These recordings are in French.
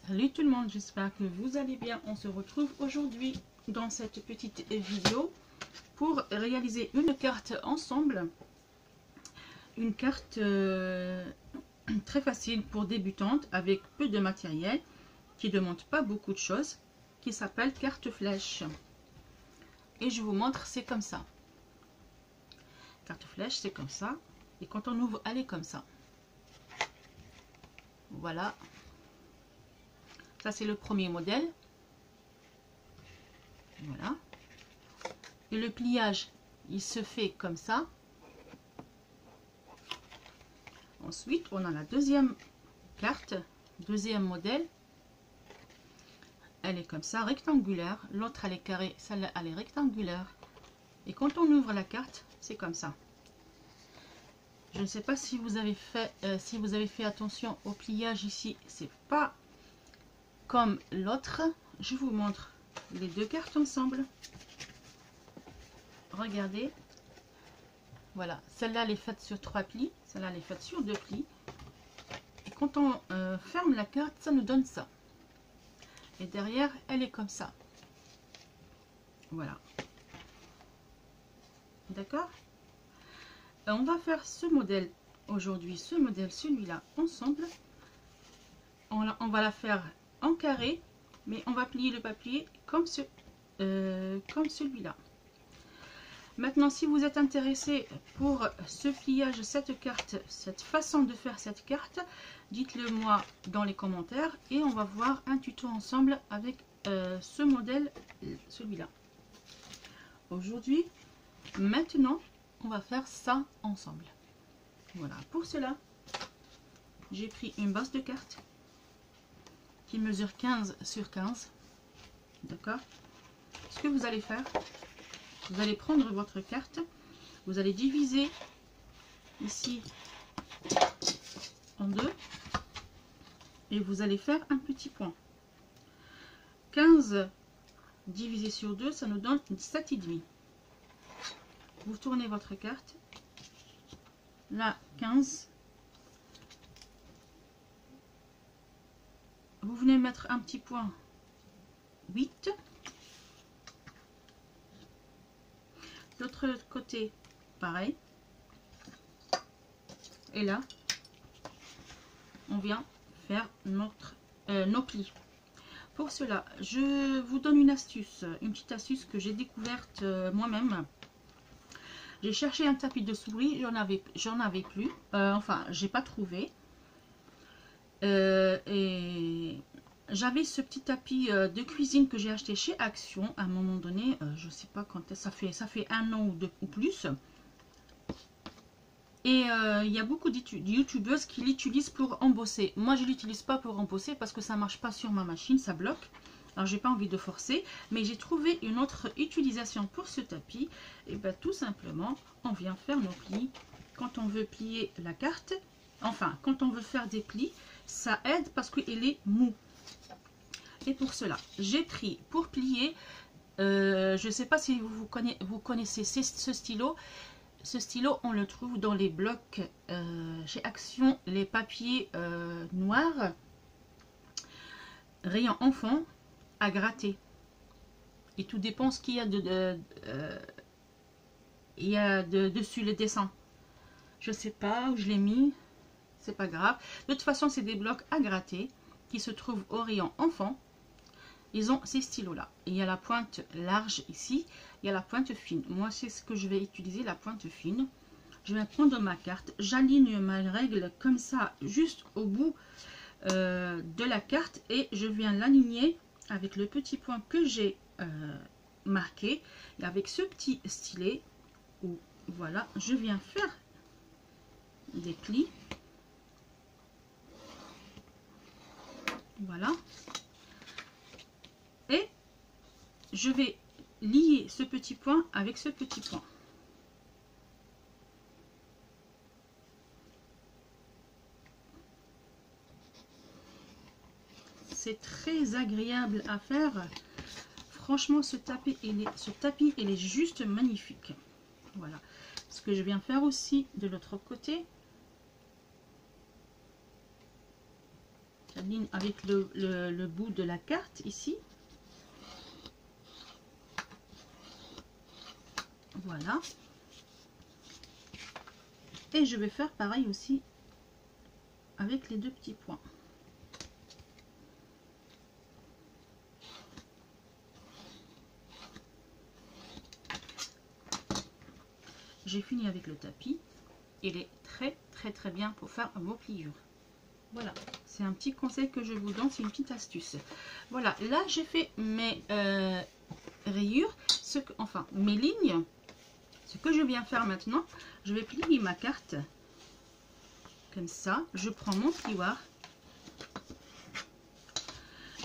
Salut tout le monde, j'espère que vous allez bien. On se retrouve aujourd'hui dans cette petite vidéo pour réaliser une carte ensemble. Une carte très facile pour débutantes avec peu de matériel, qui ne demande pas beaucoup de choses, qui s'appelle carte flèche. Et je vous montre, c'est comme ça. Carte flèche, c'est comme ça. Et quand on ouvre, elle est comme ça. Voilà. Ça, c'est le premier modèle. Voilà. Et le pliage, il se fait comme ça. Ensuite, on a la deuxième carte, deuxième modèle. Elle est comme ça, rectangulaire. L'autre, elle est carrée. Celle-là, elle est rectangulaire. Et quand on ouvre la carte, c'est comme ça. Je ne sais pas si vous avez fait attention au pliage ici. C'est pas comme l'autre. Je vous montre les deux cartes ensemble. Regardez. Voilà. Celle-là, elle est faite sur 3 plis. Celle-là, elle est faite sur 2 plis. Et quand on ferme la carte, ça nous donne ça. Et derrière, elle est comme ça. Voilà. D'accord? On va faire ce modèle aujourd'hui, ce modèle, celui-là, ensemble. On va la faire en carré, mais on va plier le papier comme celui-là. Maintenant, si vous êtes intéressé pour ce pliage, cette carte, cette façon de faire cette carte, dites-le moi dans les commentaires et on va voir un tuto ensemble avec ce modèle, celui-là. Aujourd'hui, maintenant, on va faire ça ensemble. Voilà, pour cela, j'ai pris une base de carte qui mesure 15 sur 15. D'accord? Ce que vous allez faire, vous allez prendre votre carte, vous allez diviser ici en deux et vous allez faire un petit point. 15 divisé sur 2, ça nous donne 7,5. Vous tournez votre carte. Là, 15. Vous venez mettre un petit point. 8. L'autre côté, pareil. Et là, on vient faire nos plis. Pour cela, je vous donne une astuce, une petite astuce que j'ai découverte moi-même. J'ai cherché un tapis de souris, j'en avais plus, enfin j'ai pas trouvé. Et j'avais ce petit tapis de cuisine que j'ai acheté chez Action à un moment donné, je sais pas quand ça fait 1 an ou plus. Et il y a beaucoup de youtubeuses qui l'utilisent pour embosser. Moi je l'utilise pas pour embosser parce que ça marche pas sur ma machine, ça bloque. Alors j'ai pas envie de forcer, mais j'ai trouvé une autre utilisation pour ce tapis. Et bien tout simplement, on vient faire nos plis. Quand on veut plier la carte, enfin quand on veut faire des plis, ça aide parce qu'il est mou. Et pour cela, j'ai pris pour plier, je ne sais pas si vous connaissez ce stylo. Ce stylo, on le trouve dans les blocs chez Action, les papiers noirs, rayon enfant, à gratter. Et tout dépend ce qu'il y a dessus le dessin. Je sais pas où je l'ai mis, c'est pas grave. De toute façon, c'est des blocs à gratter qui se trouvent au rayon enfant. Ils ont ces stylos là. Il y a la pointe large ici, il y a la pointe fine. Moi, c'est ce que je vais utiliser, la pointe fine. Je vais prendre ma carte, j'aligne ma règle comme ça, juste au bout de la carte, et je viens l'aligner avec le petit point que j'ai marqué, et avec ce petit stylet, où voilà, je viens faire des plis. Voilà. Et je vais lier ce petit point avec ce petit point. C'est très agréable à faire. Franchement, ce tapis, il est juste magnifique. Voilà. Ce que je viens faire aussi de l'autre côté. j'aligne avec le bout de la carte ici. Voilà. Et je vais faire pareil aussi avec les deux petits points. J'ai fini avec le tapis. Il est très bien pour faire vos pliures. Voilà, c'est un petit conseil que je vous donne, c'est une petite astuce. Voilà, là j'ai fait mes rayures, enfin mes lignes. Ce que je viens faire maintenant, je vais plier ma carte comme ça. Je prends mon plioir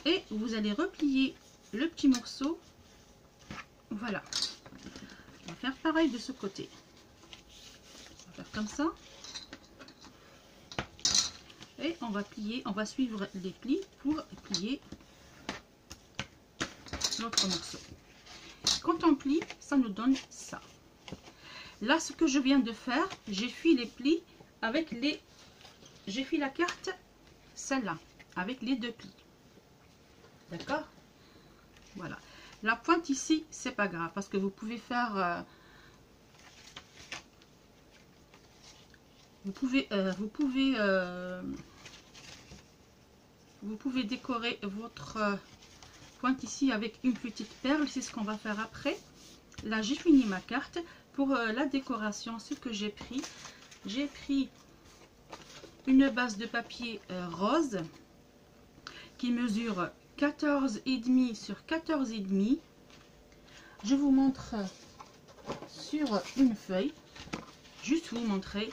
et vous allez replier le petit morceau. Voilà, je vais faire pareil de ce côté. On va faire comme ça et on va plier, on va suivre les plis pour plier l'autre morceau. Quand on plie, ça nous donne ça. Là, ce que je viens de faire, j'ai fait les plis avec les... J'ai fait la carte, celle-là, avec les deux plis. D'accord? Voilà. La pointe ici, c'est pas grave, parce que vous pouvez faire... vous pouvez décorer votre pointe ici avec une petite perle. C'est ce qu'on va faire après. Là, j'ai fini ma carte. Pour la décoration, ce que j'ai pris une base de papier rose qui mesure 14,5 sur 14,5. Je vous montre sur une feuille, juste vous montrer.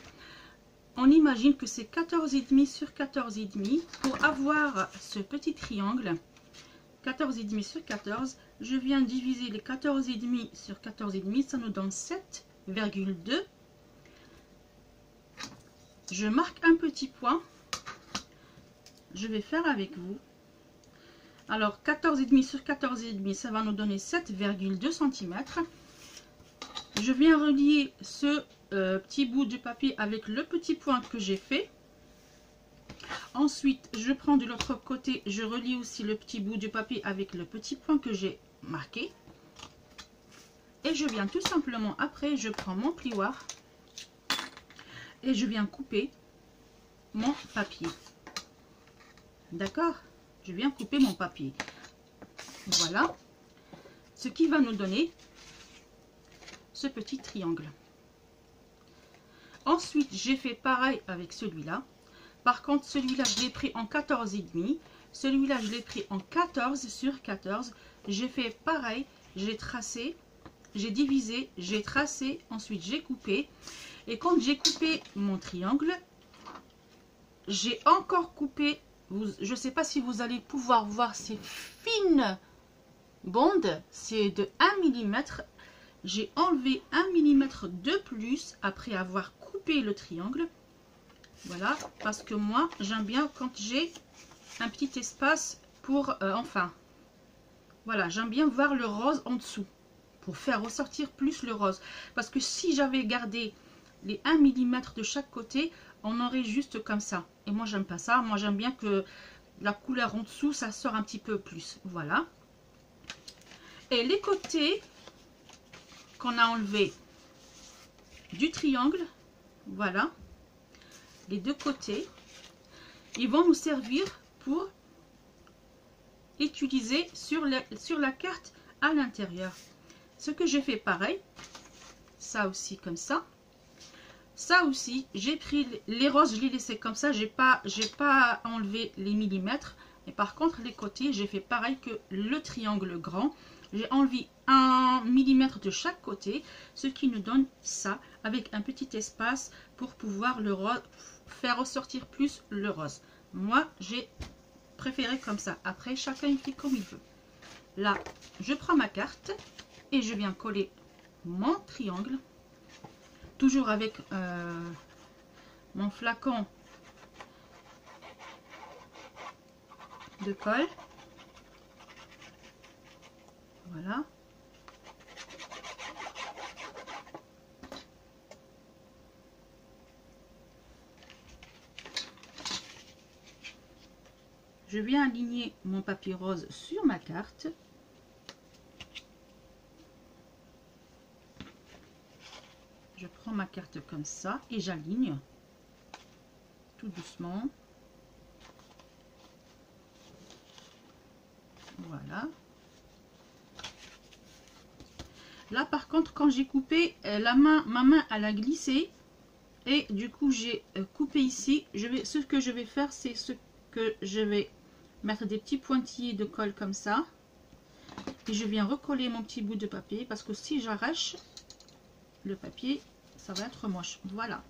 On imagine que c'est 14,5 sur 14,5. Pour avoir ce petit triangle 14,5 sur 14, je viens diviser les 14,5 sur 14,5, ça nous donne 7,2. Je marque un petit point. Je vais faire avec vous. Alors 14,5 sur 14,5, ça va nous donner 7,2 cm. Je viens relier ce petit bout de papier avec le petit point que j'ai fait. Ensuite, je prends de l'autre côté, je relie aussi le petit bout de papier avec le petit point que j'ai marqué. Et je viens tout simplement, après, je prends mon plioir et je viens couper mon papier. D'accord? Je viens couper mon papier. Voilà. Ce qui va nous donner ce petit triangle. Ensuite, j'ai fait pareil avec celui-là. Par contre, celui-là, je l'ai pris en 14,5. Celui-là, je l'ai pris en 14 sur 14. J'ai fait pareil. J'ai tracé, j'ai divisé, j'ai tracé. Ensuite, j'ai coupé. Et quand j'ai coupé mon triangle, j'ai encore coupé. Je ne sais pas si vous allez pouvoir voir ces fines bandes. C'est de 1 mm. J'ai enlevé 1 mm de plus après avoir coupé le triangle. Voilà, parce que moi, j'aime bien quand j'ai un petit espace pour... enfin, voilà, j'aime bien voir le rose en dessous. Pour faire ressortir plus le rose. Parce que si j'avais gardé les 1 mm de chaque côté, on aurait juste comme ça. Et moi, j'aime pas ça. Moi, j'aime bien que la couleur en dessous, ça sort un petit peu plus. Voilà. Et les côtés qu'on a enlevé du triangle, voilà. Les deux côtés, ils vont nous servir pour utiliser sur la carte à l'intérieur. Ce que j'ai fait pareil, ça aussi comme ça. Ça aussi, j'ai pris les roses, je les laissé comme ça, j'ai pas enlevé les millimètres. Et par contre, les côtés, j'ai fait pareil que le triangle grand. J'ai enlevé 1 mm de chaque côté, ce qui nous donne ça, avec un petit espace pour pouvoir le rose, faire ressortir plus le rose. Moi, j'ai préféré comme ça. Après, chacun il fait comme il veut. Là, je prends ma carte et je viens coller mon triangle. Toujours avec mon flacon de colle. Voilà. je viens aligner mon papier rose sur ma carte. Je prends ma carte comme ça et j'aligne tout doucement. Voilà. Là par contre, quand j'ai coupé, ma main elle a glissé et du coup j'ai coupé ici. Ce que je vais faire, c'est ce que je vais mettre des petits pointillés de colle comme ça et je viens recoller mon petit bout de papier parce que si j'arrache le papier, ça va être moche. Voilà,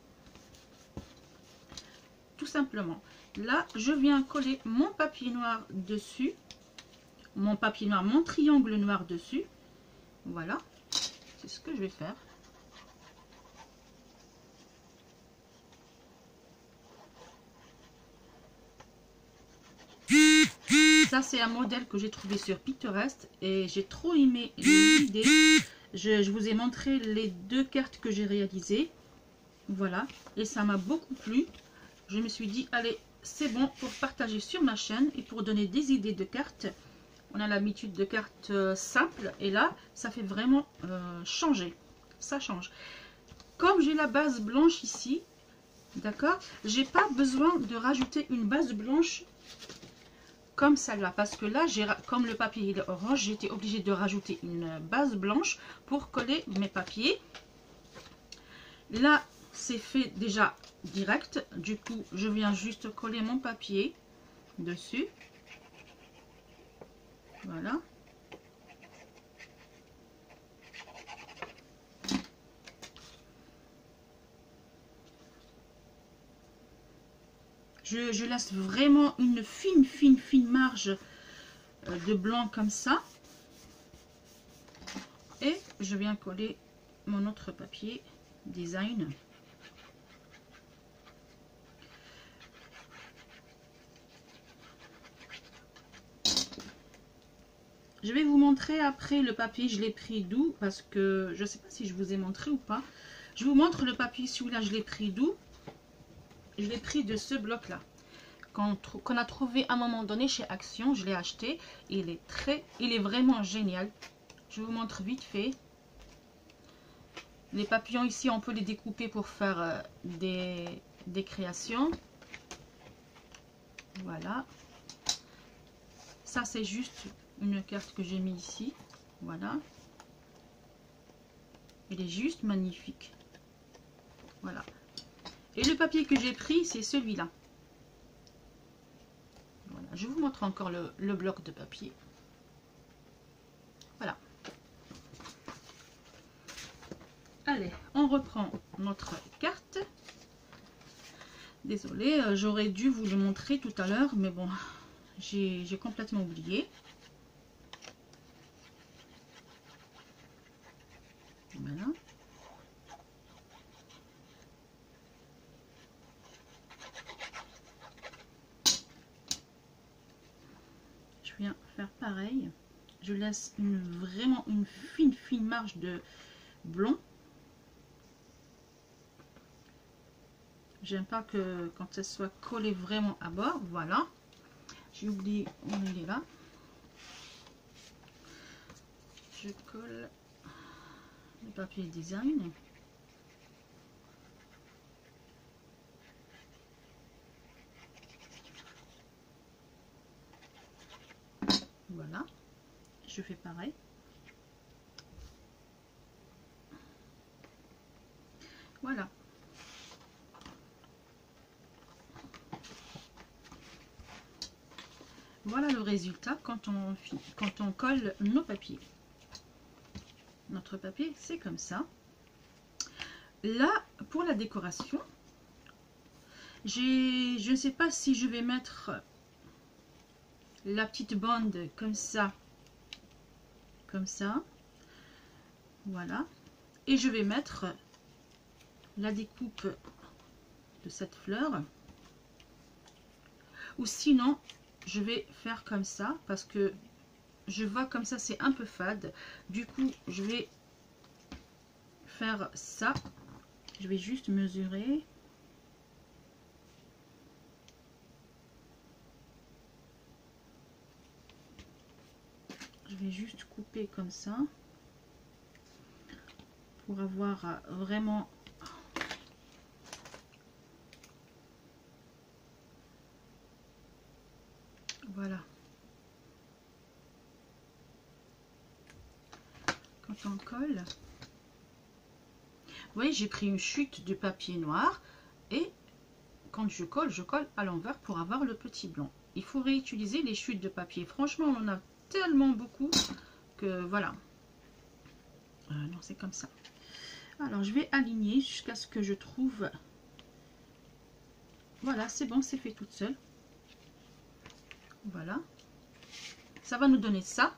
tout simplement. Là je viens coller mon papier noir dessus, mon papier noir, mon triangle noir dessus. Voilà, c'est ce que je vais faire. Ça c'est un modèle que j'ai trouvé sur Pinterest et j'ai trop aimé l'idée. Je vous ai montré les 2 cartes que j'ai réalisées. Voilà, et ça m'a beaucoup plu. Je me suis dit, allez, c'est bon pour partager sur ma chaîne et pour donner des idées de cartes. On a l'habitude de cartes simples et là, ça fait vraiment changer. Ça change. Comme j'ai la base blanche ici, d'accord, j'ai pas besoin de rajouter une base blanche comme celle-là, parce que là, comme le papier est orange, j'ai été obligée de rajouter une base blanche pour coller mes papiers. Là, c'est fait déjà direct. Du coup, je viens juste coller mon papier dessus. Voilà. Je laisse vraiment une fine marge de blanc comme ça. Et je viens coller mon autre papier design. Je vais vous montrer après le papier, je l'ai pris d'où, parce que je ne sais pas si je vous ai montré ou pas. Je vous montre le papier, celui-là, je l'ai pris d'où? Je l'ai pris de ce bloc-là, qu'on a trouvé à un moment donné chez Action. Je l'ai acheté, il est vraiment génial. Je vous montre vite fait. Les papillons ici, on peut les découper pour faire des créations. Voilà. Ça, c'est juste une carte que j'ai mis ici. Voilà. Il est juste magnifique. Voilà. Et le papier que j'ai pris, c'est celui-là. Voilà. Je vous montre encore le bloc de papier. Voilà. Allez, on reprend notre carte. Désolée, j'aurais dû vous le montrer tout à l'heure, mais bon, j'ai complètement oublié. Voilà. Je viens faire pareil. Je laisse vraiment une fine marge de blanc. J'aime pas que quand ça soit collé vraiment à bord. Voilà. J'ai oublié où il est là. Je colle le papier design. Voilà. Je fais pareil. Voilà. Voilà le résultat quand on colle nos papiers. Notre papier, c'est comme ça. Là, pour la décoration, je ne sais pas si je vais mettre la petite bande comme ça. Voilà. Et je vais mettre la découpe de cette fleur. Ou sinon, je vais faire comme ça parce que je vois comme ça c'est un peu fade. Du coup, je vais faire ça. Je vais juste mesurer. Je vais juste couper comme ça pour avoir vraiment voilà. Quand on colle, vous voyez, j'ai pris une chute de papier noir et quand je colle à l'envers pour avoir le petit blanc. Il faut réutiliser les chutes de papier. Franchement, on en a tellement beaucoup que voilà. Non, c'est comme ça. Alors, je vais aligner jusqu'à ce que je trouve... Voilà, c'est bon, c'est fait toute seule. Voilà. Ça va nous donner ça.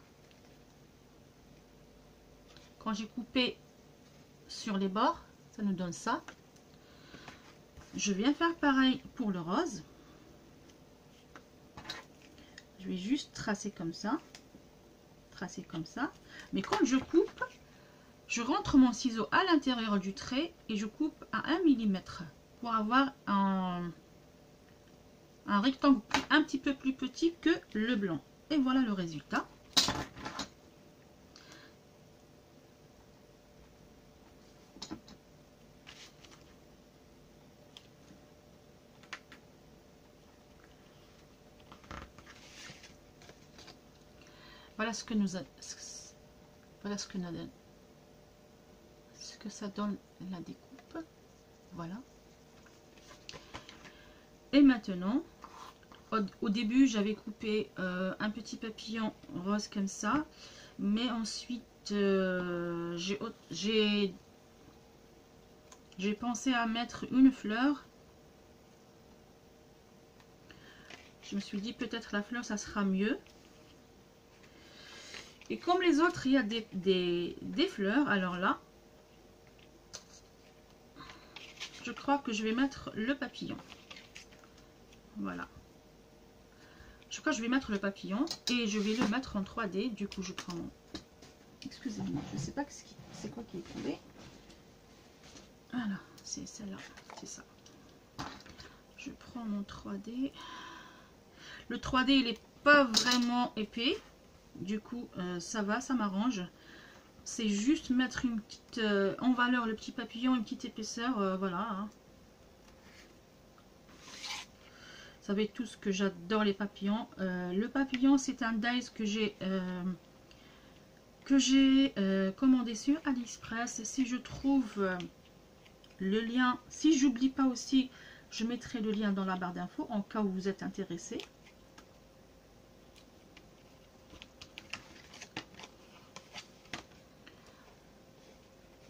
Quand j'ai coupé sur les bords, ça nous donne ça. Je viens faire pareil pour le rose. Je vais juste tracer comme ça. Tracer comme ça. Mais quand je coupe, je rentre mon ciseau à l'intérieur du trait et je coupe à 1 mm pour avoir un rectangle un petit peu plus petit que le blanc. Et voilà le résultat. Voilà ce que nous a, voilà ce que ça donne la découpe. Voilà. Et maintenant, au début j'avais coupé un petit papillon rose comme ça, mais ensuite j'ai pensé à mettre une fleur. Je me suis dit peut-être la fleur ça sera mieux. Et comme les autres, il y a des fleurs, alors là, je crois que je vais mettre le papillon. Voilà. Je crois que je vais mettre le papillon et je vais le mettre en 3D. Du coup, je prends mon... Excusez-moi, je ne sais pas c'est quoi qui est tombé. Voilà, c'est celle-là, c'est ça. Je prends mon 3D. Le 3D, il n'est pas vraiment épais. Du coup, ça va, ça m'arrange. C'est juste mettre une petite en valeur le petit papillon, une petite épaisseur, voilà. Hein. Vous savez tous que j'adore les papillons. Le papillon, c'est un dies que j'ai commandé sur AliExpress. Si je trouve le lien, si j'oublie pas aussi, je mettrai le lien dans la barre d'infos en cas où vous êtes intéressé.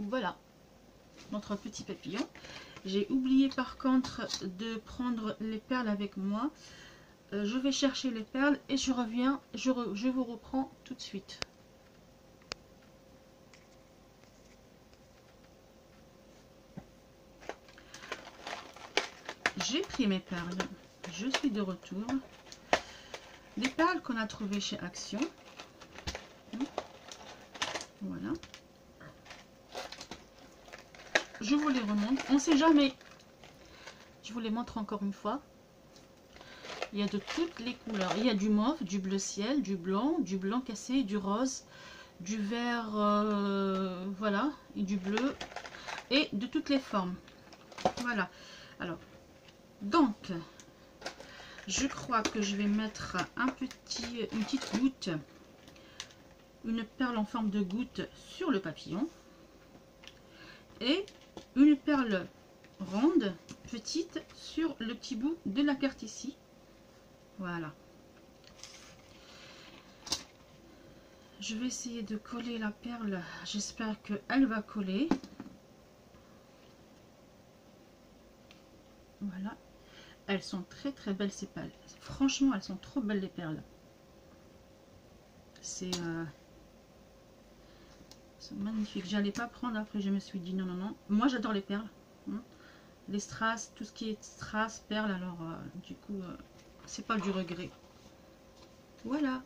Voilà notre petit papillon. J'ai oublié par contre de prendre les perles avec moi. Je vais chercher les perles et je reviens, je vous reprends tout de suite. J'ai pris mes perles, je suis de retour. Les perles qu'on a trouvées chez Action. Voilà. Je vous les remonte. On ne sait jamais. Je vous les montre encore une fois. Il y a de toutes les couleurs. Il y a du mauve, du bleu ciel, du blanc cassé, du rose, du vert, voilà, et du bleu, et de toutes les formes. Voilà. Alors, donc, je crois que je vais mettre une petite goutte, une perle en forme de goutte sur le papillon, et une perle ronde, petite, sur le petit bout de la carte ici. Voilà. Je vais essayer de coller la perle. J'espère qu'elle va coller. Voilà. Elles sont très très belles ces perles. Franchement, elles sont trop belles les perles. C'est magnifique. J'allais pas prendre. Après, je me suis dit non, non, non. Moi, j'adore les perles. Les strass, tout ce qui est strass, perles. Alors, du coup, c'est pas du regret. Voilà.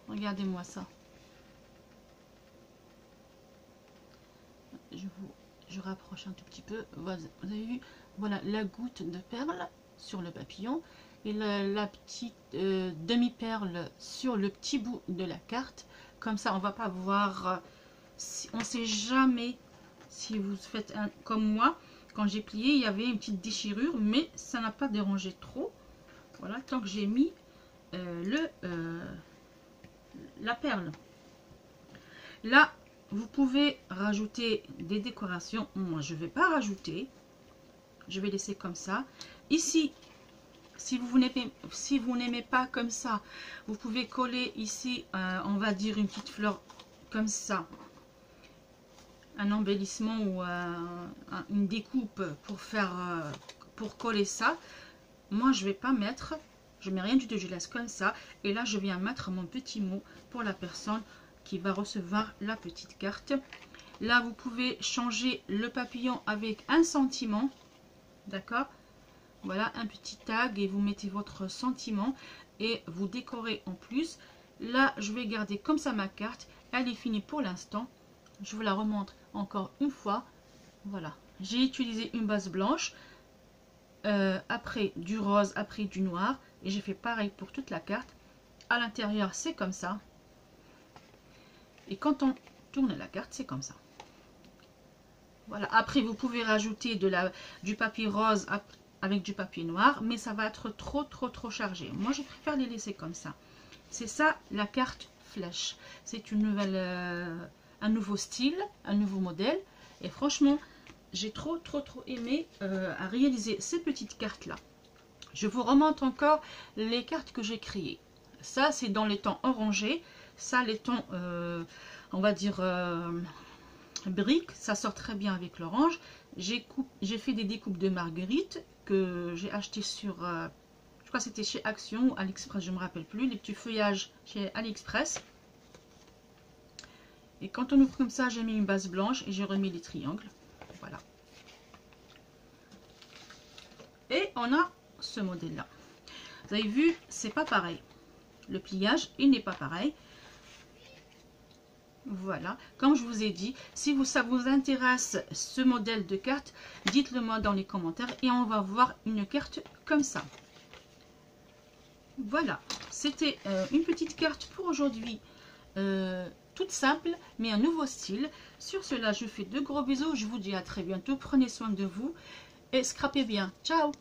Regardez-moi ça. Je rapproche un tout petit peu. Vous avez vu, voilà la goutte de perle sur le papillon. et la petite demi-perle sur le petit bout de la carte. Comme ça, on va pas voir, on sait jamais si vous faites comme moi. Quand j'ai plié, il y avait une petite déchirure, mais ça n'a pas dérangé trop. Voilà, tant que j'ai mis la perle. Là, vous pouvez rajouter des décorations. Moi, je ne vais pas rajouter. Je vais laisser comme ça. Ici, si vous n'aimez pas comme ça, vous pouvez coller ici, on va dire une petite fleur comme ça. Un embellissement ou une découpe pour coller ça. Moi, je vais pas mettre, je mets rien du tout, je laisse comme ça. Et là, je viens mettre mon petit mot pour la personne qui va recevoir la petite carte. Là, vous pouvez changer le papillon avec un sentiment. D'accord? Voilà, un petit tag et vous mettez votre sentiment et vous décorez en plus. Là, je vais garder comme ça ma carte. Elle est finie pour l'instant. Je vous la remontre encore une fois. Voilà, j'ai utilisé une base blanche, après du rose, après du noir, et j'ai fait pareil pour toute la carte. À l'intérieur, c'est comme ça. Et quand on tourne la carte, c'est comme ça. Voilà, après vous pouvez rajouter du papier rose avec du papier noir, mais ça va être trop chargé. Moi, je préfère les laisser comme ça. C'est ça la carte flèche. C'est une nouvelle, un nouveau style, un nouveau modèle. Et franchement, j'ai trop aimé à réaliser ces petites cartes là. Je vous remonte encore les cartes que j'ai créées. Ça, c'est dans les tons orangés. Ça, les tons, on va dire, briques, ça sort très bien avec l'orange. J'ai fait des découpes de marguerite que j'ai acheté sur, je crois que c'était chez Action ou AliExpress, je ne me rappelle plus, les petits feuillages chez AliExpress. Et quand on ouvre comme ça, j'ai mis une base blanche et j'ai remis les triangles. Voilà. Et on a ce modèle là. Vous avez vu, c'est pas pareil. Le pliage, il n'est pas pareil. Voilà, comme je vous ai dit, si ça vous intéresse ce modèle de carte, dites-le moi dans les commentaires et on va voir une carte comme ça. Voilà, c'était une petite carte pour aujourd'hui, toute simple, mais un nouveau style. Sur cela, je fais de gros bisous, je vous dis à très bientôt, prenez soin de vous et scrapez bien. Ciao!